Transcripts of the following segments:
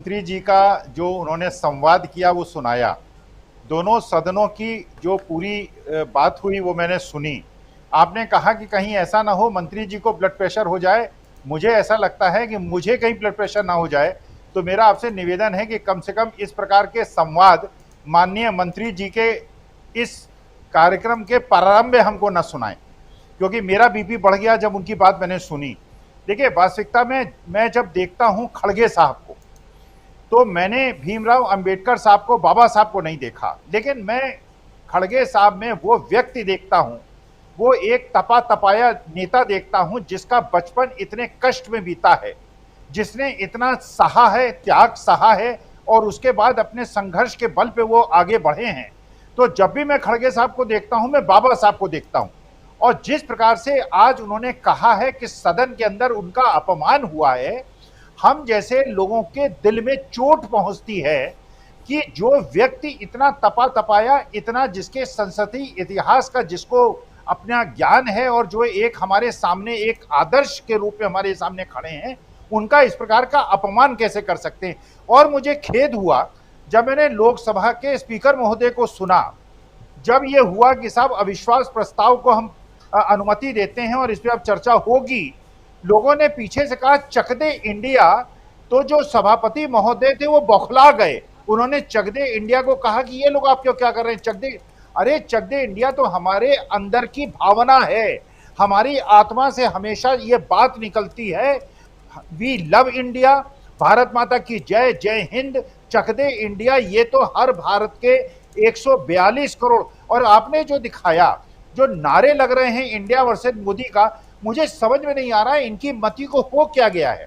मंत्री जी का जो उन्होंने संवाद किया वो सुनाया, दोनों सदनों की जो पूरी बात हुई वो मैंने सुनी। आपने कहा कि कहीं ऐसा ना हो मंत्री जी को ब्लड प्रेशर हो जाए, मुझे ऐसा लगता है कि मुझे कहीं ब्लड प्रेशर ना हो जाए, तो मेरा आपसे निवेदन है कि कम से कम इस प्रकार के संवाद माननीय मंत्री जी के इस कार्यक्रम के प्रारंभ में हमको न सुनाएं, क्योंकि मेरा बीपी बढ़ गया जब उनकी बात मैंने सुनी। देखिए, वास्तविकता में मैं जब देखता हूं खड़गे साहब को, तो मैंने भीमराव अंबेडकर साहब को, बाबा साहब को नहीं देखा, लेकिन मैं खड़गे साहब में वो व्यक्ति देखता हूं, वो एक तपा तपाया नेता देखता हूं जिसका बचपन इतने कष्ट में बीता है, जिसने इतना सहा है, त्याग सहा है, और उसके बाद अपने संघर्ष के बल पे वो आगे बढ़े हैं। तो जब भी मैं खड़गे साहब को देखता हूं, मैं बाबा साहब को देखता हूं। और जिस प्रकार से आज उन्होंने कहा है कि सदन के अंदर उनका अपमान हुआ है, हम जैसे लोगों के दिल में चोट पहुंचती है कि जो व्यक्ति इतना तपा तपाया, इतना जिसके संसदीय इतिहास का जिसको अपना ज्ञान है, और जो एक हमारे सामने एक आदर्श के रूप में हमारे सामने खड़े हैं, उनका इस प्रकार का अपमान कैसे कर सकते हैं। और मुझे खेद हुआ जब मैंने लोकसभा के स्पीकर महोदय को सुना, जब ये हुआ कि साहब अविश्वास प्रस्ताव को हम अनुमति देते हैं और इस पर अब चर्चा होगी, लोगों ने पीछे से कहा चक दे इंडिया, तो जो सभापति महोदय थे वो बौखला गए। उन्होंने चक दे इंडिया को कहा कि ये लोग आप क्यों क्या कर रहे हैं, चक दे। अरे चक दे इंडिया तो हमारे अंदर की भावना है, हमारी आत्मा से हमेशा ये बात निकलती है, वी लव इंडिया, भारत माता की जय, जय हिंद, चक दे इंडिया। ये तो हर भारत के 142 करोड़, और आपने जो दिखाया, जो नारे लग रहे हैं इंडिया वर्सेस मोदी का, मुझे समझ में नहीं आ रहा है इनकी मति को हो क्या गया है।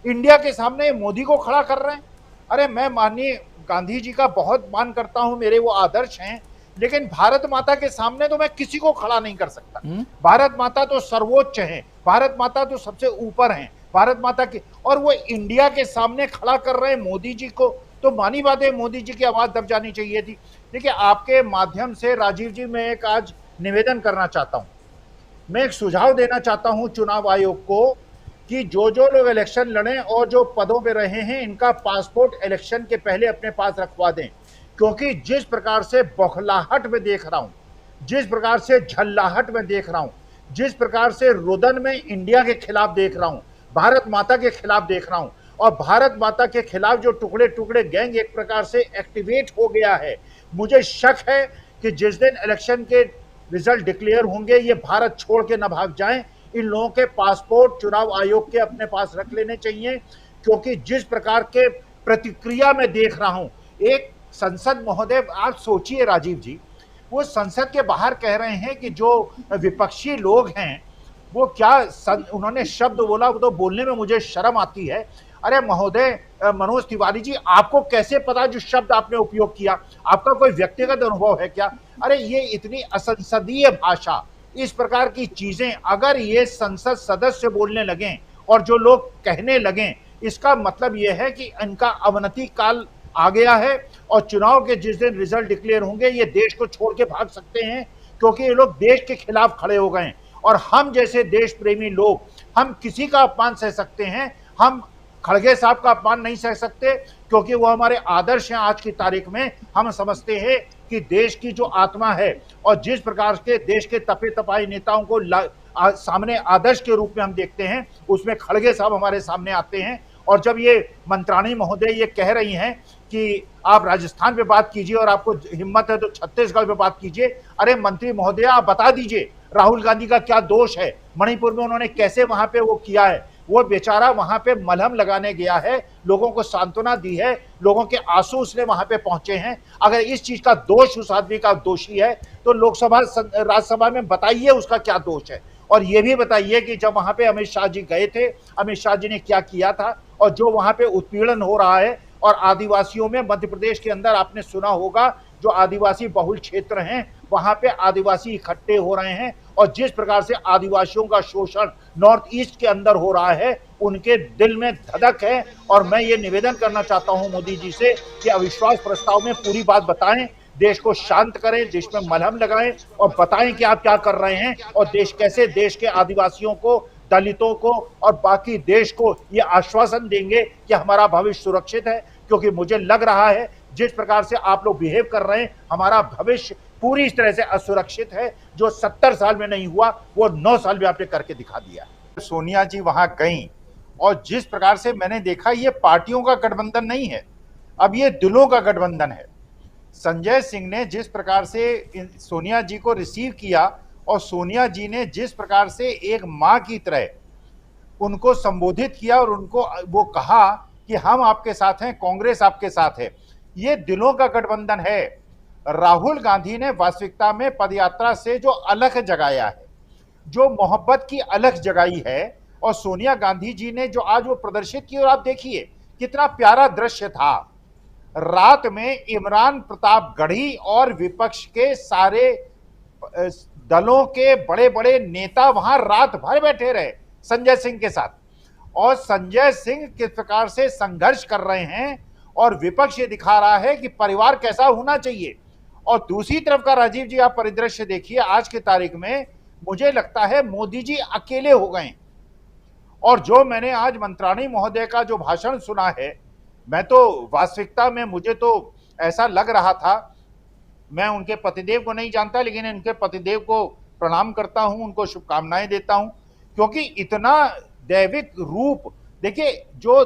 इंडिया के सामने मोदी को खड़ा कर रहे हैं। अरे मैं माननीय गांधी जी का बहुत मान करता हूं, मेरे वो आदर्श हैं, लेकिन भारत माता के सामने तो मैं किसी को खड़ा नहीं कर सकता। भारत माता तो सर्वोच्च है, भारत माता तो सबसे ऊपर है, भारत माता की, और वो इंडिया के सामने खड़ा कर रहे हैं मोदी जी को, तो मानी बात है मोदी जी की आवाज दब जानी चाहिए थी। देखिए, आपके माध्यम से राजीव जी मैं एक आज निवेदन करना चाहता हूं, मैं एक सुझाव देना चाहता हूं चुनाव आयोग को कि जो जो लोग इलेक्शन लड़ें और जो पदों पे रहे हैं, इनका पासपोर्ट इलेक्शन के पहले अपने पास रखवा दें, क्योंकि जिस प्रकार से बौखलाहट में देख रहा हूं, जिस प्रकार से झल्लाहट में देख रहा हूं, जिस प्रकार से रुदन में इंडिया के खिलाफ देख रहा हूं, भारत माता के खिलाफ देख रहा हूं, और भारत माता के खिलाफ जो टुकड़े टुकड़े गैंग एक प्रकार से एक्टिवेट हो गया है, मुझे शक है कि जिस दिन इलेक्शन के रिजल्ट डिक्लेयर होंगे, ये भारत छोड़ के न भाग जाएं। इन लोगों के पासपोर्ट चुनाव आयोग के अपने पास रख लेने चाहिए, क्योंकि जिस प्रकार के प्रतिक्रिया में देख रहा हूं, एक संसद महोदय, आप सोचिए राजीव जी, वो संसद के बाहर कह रहे हैं कि जो विपक्षी लोग हैं वो क्या उन्होंने शब्द बोला, वो तो बोलने में मुझे शर्म आती है। अरे महोदय मनोज तिवारी जी, आपको कैसे पता जो शब्द आपने उपयोग किया, आपका कोई व्यक्तिगत अनुभव है क्या? अरे ये इतनी असंसदीय भाषा, इस प्रकार की चीजें अगर ये संसद सदस्य बोलने लगें और जो लोग कहने लगें, इसका मतलब यह है कि इनका अवनति काल आ गया है, और चुनाव के जिस दिन रिजल्ट डिक्लेयर होंगे ये देश को छोड़ के भाग सकते हैं, क्योंकि ये लोग देश के खिलाफ खड़े हो गए हैं। और हम जैसे देश प्रेमी लोग, हम किसी का अपमान सह सकते हैं, हम खड़गे साहब का अपमान नहीं सह सकते, क्योंकि वो हमारे आदर्श हैं। आज की तारीख में हम समझते हैं कि देश की जो आत्मा है, और जिस प्रकार के देश के तपे तपाए नेताओं को सामने आदर्श के रूप में हम देखते हैं, उसमें खड़गे साहब हमारे सामने आते हैं। और जब ये मंत्राणी महोदय ये कह रही हैं कि आप राजस्थान पे बात कीजिए और आपको हिम्मत है तो छत्तीसगढ़ पे बात कीजिए, अरे मंत्री महोदय आप बता दीजिए राहुल गांधी का क्या दोष है, मणिपुर में उन्होंने कैसे वहां पे वो किया है, वो बेचारा वहां पे मलहम लगाने गया है, लोगों को सांत्वना दी है, लोगों के आंसू उसने वहां पे पहुंचे हैं। अगर इस चीज का दोष उस आदमी का दोषी है तो लोकसभा राज्यसभा में बताइए उसका क्या दोष है, और ये भी बताइए कि जब वहां पे अमित शाह जी गए थे, अमित शाह जी ने क्या किया था, और जो वहां पे उत्पीड़न हो रहा है, और आदिवासियों में मध्य प्रदेश के अंदर आपने सुना होगा जो आदिवासी बहुल क्षेत्र हैं, वहां पे आदिवासी इकट्ठे हो रहे हैं, और जिस प्रकार से आदिवासियों का शोषण नॉर्थ ईस्ट के अंदर हो रहा है, उनके दिल में धधक है। और मैं ये निवेदन करना चाहता हूं मोदी जी से कि अविश्वास प्रस्ताव में पूरी बात बताएं, देश को शांत करें, देश में मलहम लगाएं, और बताएं कि आप क्या कर रहे हैं, और देश कैसे देश के आदिवासियों को दलितों को और बाकी देश को ये आश्वासन देंगे कि हमारा भविष्य सुरक्षित है? क्योंकि मुझे लग रहा है जिस प्रकार से आप लोग बिहेव कर रहे हैं, हमारा भविष्य पूरी तरह से असुरक्षित है। जो 70 साल में नहीं हुआ वो 9 साल में आपने करके दिखा दिया। सोनिया जी वहां गई और जिस प्रकार से मैंने देखा, ये पार्टियों का गठबंधन नहीं है, अब ये दिलों का गठबंधन है। संजय सिंह ने जिस प्रकार से सोनिया जी को रिसीव किया और सोनिया जी ने जिस प्रकार से एक मां की तरह उनको संबोधित किया और उनको वो कहा कि हम आपके साथ हैं, कांग्रेस आपके साथ है, ये दिलों का गठबंधन है। राहुल गांधी ने वास्तविकता में पदयात्रा से जो अलख जगाया है, जो मोहब्बत की अलख जगाई है, और सोनिया गांधी जी ने जो आज वो प्रदर्शित की, और आप देखिए कितना प्यारा दृश्य था। रात में इमरान प्रतापगढ़ी और विपक्ष के सारे दलों के बड़े बड़े नेता वहां रात भर बैठे रहे संजय सिंह के साथ, और संजय सिंह किस प्रकार से संघर्ष कर रहे हैं और विपक्ष ये दिखा रहा है कि परिवार कैसा होना चाहिए। और दूसरी तरफ का राजीव जी आप परिदृश्य देखिए, आज की तारीख में मुझे लगता है मोदी जी अकेले हो गए। और जो मैंने आज मंत्राणी महोदय का जो भाषण सुना है, मैं तो वास्तविकता में मुझे तो ऐसा लग रहा था, मैं उनके पतिदेव को नहीं जानता लेकिन उनके पतिदेव को प्रणाम करता हूं, उनको शुभकामनाएं देता हूं, क्योंकि इतना दैविक रूप देखिए, जो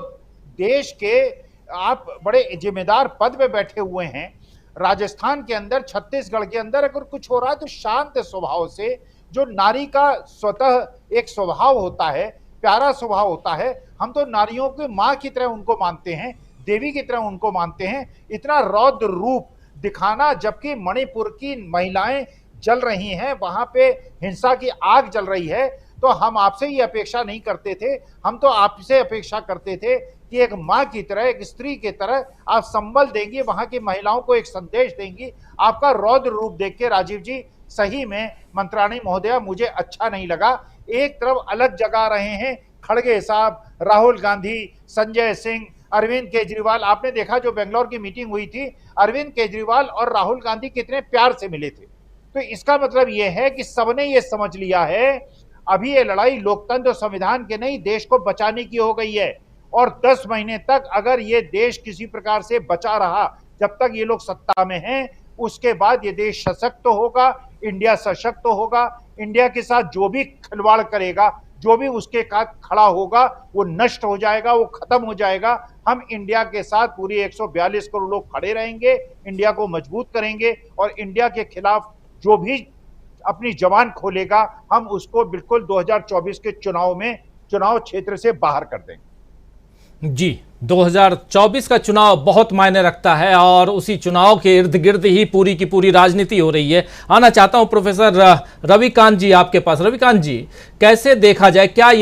देश के आप बड़े जिम्मेदार पद पे बैठे हुए हैं, राजस्थान के अंदर, छत्तीसगढ़ के अंदर अगर कुछ हो रहा है तो शांत स्वभाव से, जो नारी का स्वतः एक स्वभाव होता है, प्यारा स्वभाव होता है, हम तो नारियों की मां की तरह उनको मानते हैं, देवी की तरह उनको मानते हैं। इतना रौद्र रूप दिखाना, जबकि मणिपुर की महिलाएं जल रही हैं, वहां पे हिंसा की आग जल रही है, तो हम आपसे ये अपेक्षा नहीं करते थे, हम तो आपसे अपेक्षा करते थे कि एक मां की तरह, एक स्त्री की तरह आप संबल देंगी, वहां की महिलाओं को एक संदेश देंगी। आपका रौद्र रूप देख के राजीव जी सही में मंत्राणी महोदया मुझे अच्छा नहीं लगा। एक तरफ अलग जगा रहे हैं खड़गे साहब, राहुल गांधी, संजय सिंह, अरविंद केजरीवाल। आपने देखा जो बेंगलोर की मीटिंग हुई थी, अरविंद केजरीवाल और राहुल गांधी कितने प्यार से मिले थे। तो इसका मतलब यह है कि सबने ये समझ लिया है अभी ये लड़ाई लोकतंत्र और संविधान के नहीं, देश को बचाने की हो गई है। और 10 महीने तक अगर ये देश किसी प्रकार से बचा रहा, जब तक ये लोग सत्ता में हैं, उसके बाद ये देश सशक्त होगा, इंडिया सशक्त होगा। इंडिया के साथ जो भी खिलवाड़ करेगा, जो भी उसके साथ खड़ा होगा, वो नष्ट हो जाएगा, वो खत्म हो जाएगा। हम इंडिया के साथ पूरी 142 करोड़ लोग खड़े रहेंगे, इंडिया को मजबूत करेंगे, और इंडिया के खिलाफ जो भी अपनी जबान खोलेगा, हम उसको बिल्कुल 2024 के चुनाव क्षेत्र से बाहर कर देंगे। जी, 2024 का चुनाव बहुत मायने रखता है और उसी चुनाव के इर्द गिर्द ही पूरी की पूरी राजनीति हो रही है। आना चाहता हूं प्रोफेसर रविकांत जी आपके पास। रविकांत जी, कैसे देखा जाए, क्या ये